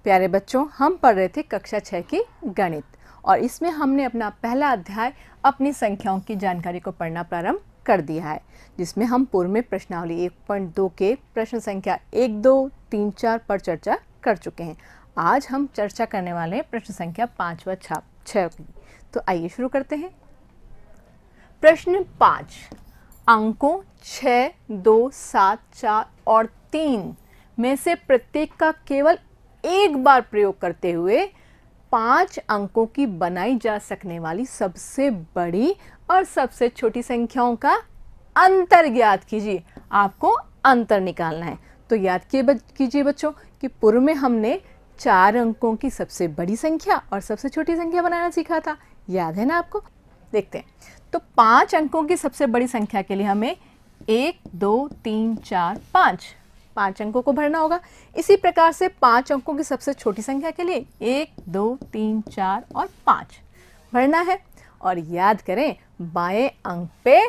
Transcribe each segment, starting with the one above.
प्यारे बच्चों, हम पढ़ रहे थे कक्षा 6 की गणित और इसमें हमने अपना पहला अध्याय अपनी संख्याओं की जानकारी को पढ़ना प्रारंभ कर दिया है, जिसमें हम पूर्व में प्रश्नावली 1.2 के प्रश्न संख्या 1, 2, 3, 4 पर चर्चा कर चुके हैं। आज हम चर्चा करने वाले हैं प्रश्न संख्या 5 व 6 की। तो आइए शुरू करते हैं। प्रश्न 5, अंकों 6, 2, 7, 4 और 3 में से प्रत्येक का केवल एक बार प्रयोग करते हुए 5 अंकों की बनाई जा सकने वाली सबसे बड़ी और सबसे छोटी संख्याओं का अंतर ज्ञात कीजिए। आपको अंतर निकालना है। तो याद कीजिए बच्चों कि पूर्व में हमने 4 अंकों की सबसे बड़ी संख्या और सबसे छोटी संख्या बनाना सीखा था। याद है ना आपको? देखते हैं। तो 5 अंकों की सबसे बड़ी संख्या के लिए हमें 1, 2, 3, 4, 5 अंकों को भरना होगा। इसी प्रकार से 5 अंकों की सबसे छोटी संख्या के लिए 1, 2, 3, 4 और 5 भरना है। और याद करें, बाएं अंक पे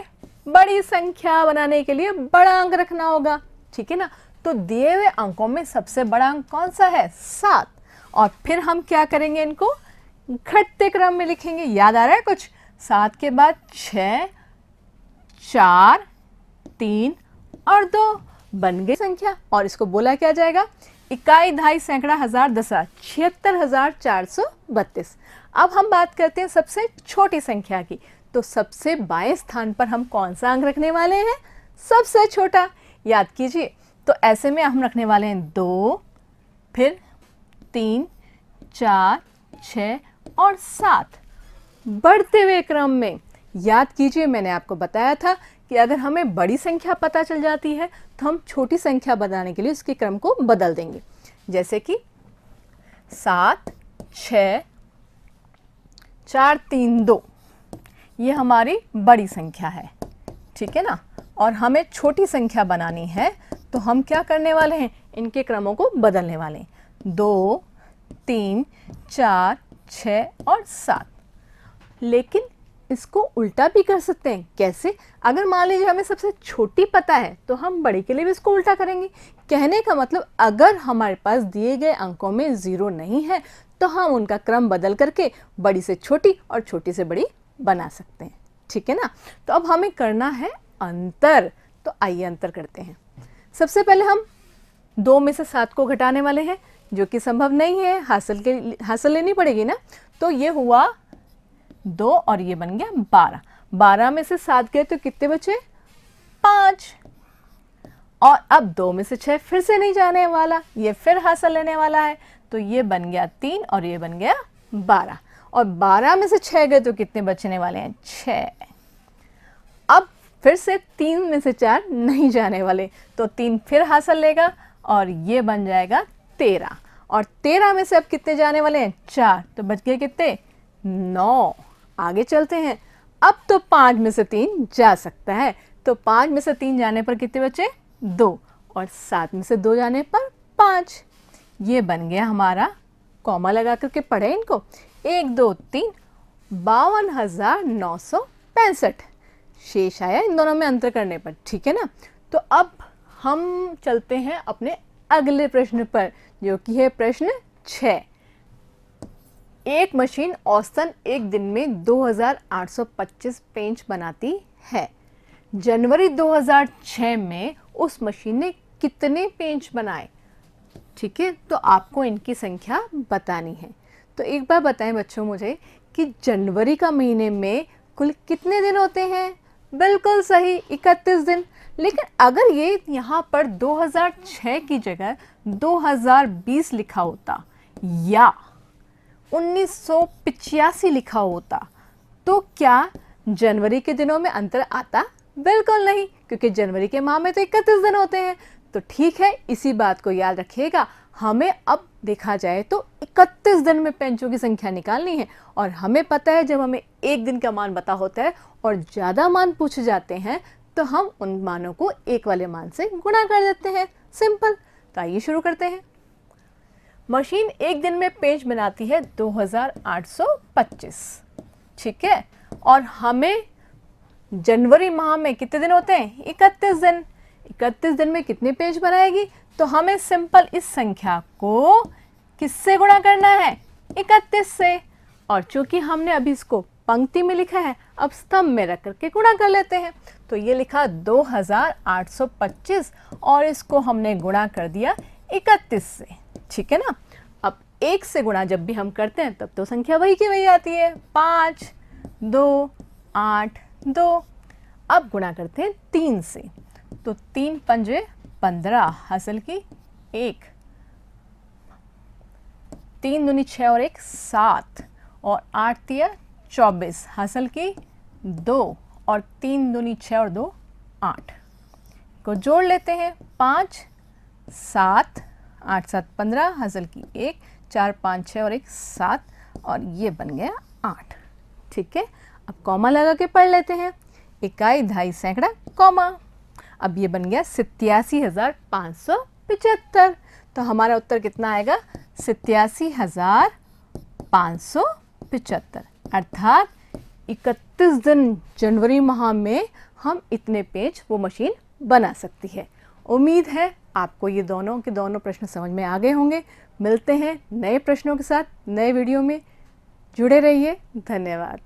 बड़ी संख्या बनाने के लिए बड़ा अंक रखना होगा। ठीक है ना? तो दिए हुए अंकों में सबसे बड़ा अंक कौन सा है? 7। और फिर हम क्या करेंगे? इनको घटते क्रम में लिखेंगे। याद आ रहा है कुछ? 7 के बाद 6, 4, 3 और 2 बन गई संख्या। और इसको बोला क्या जाएगा? इकाई, दहाई, सैकड़ा, हजार, दशा, 76,432। अब हम बात करते हैं सबसे छोटी संख्या की। तो सबसे बाएं स्थान पर हम कौन सा अंक रखने वाले हैं? सबसे छोटा। याद कीजिए। तो ऐसे में हम रखने वाले हैं 2, फिर 3, 4, 6 और 7 बढ़ते हुए क्रम में। याद कीजिए, मैंने आपको बताया था कि अगर हमें बड़ी संख्या पता चल जाती है तो हम छोटी संख्या बनाने के लिए उसके क्रम को बदल देंगे। जैसे कि 7, 6, 4, 3, 2 ये हमारी बड़ी संख्या है। ठीक है ना? और हमें छोटी संख्या बनानी है तो हम क्या करने वाले हैं? इनके क्रमों को बदलने वाले हैं। 2, 3, 4, 6 और 7। लेकिन इसको उल्टा भी कर सकते हैं। कैसे? अगर मान लीजिए हमें सबसे छोटी पता है तो हम बड़ी के लिए भी इसको उल्टा करेंगे। कहने का मतलब, अगर हमारे पास दिए गए अंकों में 0 नहीं है तो हम उनका क्रम बदल करके बड़ी से छोटी और छोटी से बड़ी बना सकते हैं। ठीक है ना? तो अब हमें करना है अंतर। तो आइए अंतर करते हैं। सबसे पहले हम 2 में से 7 को घटाने वाले हैं, जो कि संभव नहीं है, हासिल लेनी पड़ेगी ना। तो ये हुआ 2 और ये बन गया 12। 12 में से 7 गए तो कितने बचे? 5। और अब 2 में से 6 फिर से नहीं जाने वाला, ये फिर हासिल लेने वाला है। तो ये बन गया 3 और ये बन गया 12। और 12 में से 6 गए तो कितने बचने वाले हैं? 6। अब फिर से 3 में से 4 नहीं जाने वाले, तो 3 फिर हासिल लेगा और ये बन जाएगा 13। और 13 में से अब कितने जाने वाले हैं? 4। तो बच गए कितने? 9। आगे चलते हैं। अब तो 5 में से 3 जा सकता है। तो 5 में से 3 जाने पर कितने बचे? 2। और 7 में से 2 जाने पर 5। ये बन गया हमारा, कॉमा लगा करके पढ़े इनको, 1, 2, 3, 52,965 शेष आया इन दोनों में अंतर करने पर। ठीक है ना? तो अब हम चलते हैं अपने अगले प्रश्न पर, जो कि है प्रश्न 6। एक मशीन औसतन एक दिन में 2,825 पेंच बनाती है। जनवरी 2006 में उस मशीन ने कितने पेंच बनाए? ठीक है, तो आपको इनकी संख्या बतानी है। तो एक बार बताएं बच्चों मुझे कि जनवरी का महीने में कुल कितने दिन होते हैं? बिल्कुल सही, 31 दिन। लेकिन अगर ये यहाँ पर 2006 की जगह 2020 लिखा होता या 1985 लिखा होता तो क्या जनवरी के दिनों में अंतर आता? बिल्कुल नहीं, क्योंकि जनवरी के माह में तो 31 दिन होते हैं। तो ठीक है, इसी बात को याद रखिएगा। हमें अब देखा जाए तो 31 दिन में पेंचों की संख्या निकालनी है। और हमें पता है, जब हमें एक दिन का मान पता होता है और ज़्यादा मान पूछे जाते हैं तो हम उन मानों को एक वाले मान से गुणा कर देते हैं। सिंपल। तो आइए शुरू करते हैं। मशीन एक दिन में पेंच बनाती है 2,825। ठीक है, और हमें जनवरी माह में कितने दिन होते हैं? 31 दिन। 31 दिन में कितने पेज बनाएगी? तो हमें सिंपल इस संख्या को किससे गुणा करना है? 31 से। और चूंकि हमने अभी इसको पंक्ति में लिखा है, अब स्तंभ में रख करके गुणा कर लेते हैं। तो ये लिखा 2825 और इसको हमने गुणा कर दिया 31 से। ठीक है ना। अब 1 से गुणा जब भी हम करते हैं तब तो संख्या वही की वही आती है, 5 2 8 2। अब गुणा करते हैं 3 से, तो 3 पंजे 15 हासिल की 1, 3 दूनी 6 और 1 7 और 8 तिया 24 हासिल की 2 और 3 दूनी 6 और 2 8 को जोड़ लेते हैं। 5 7 8 7 15 हासिल की 1 4 5 6 और 1 7 और ये बन गया 8। ठीक है। अब कॉमा लगा के पढ़ लेते हैं। इकाई, दहाई, सैकड़ा, कॉमा। अब ये बन गया 87,575। तो हमारा उत्तर कितना आएगा? 87,575। अर्थात 31 दिन जनवरी माह में हम इतने पेज वो मशीन बना सकती है। उम्मीद है आपको ये दोनों के दोनों प्रश्न समझ में आ गए होंगे। मिलते हैं नए प्रश्नों के साथ नए वीडियो में। जुड़े रहिए। धन्यवाद।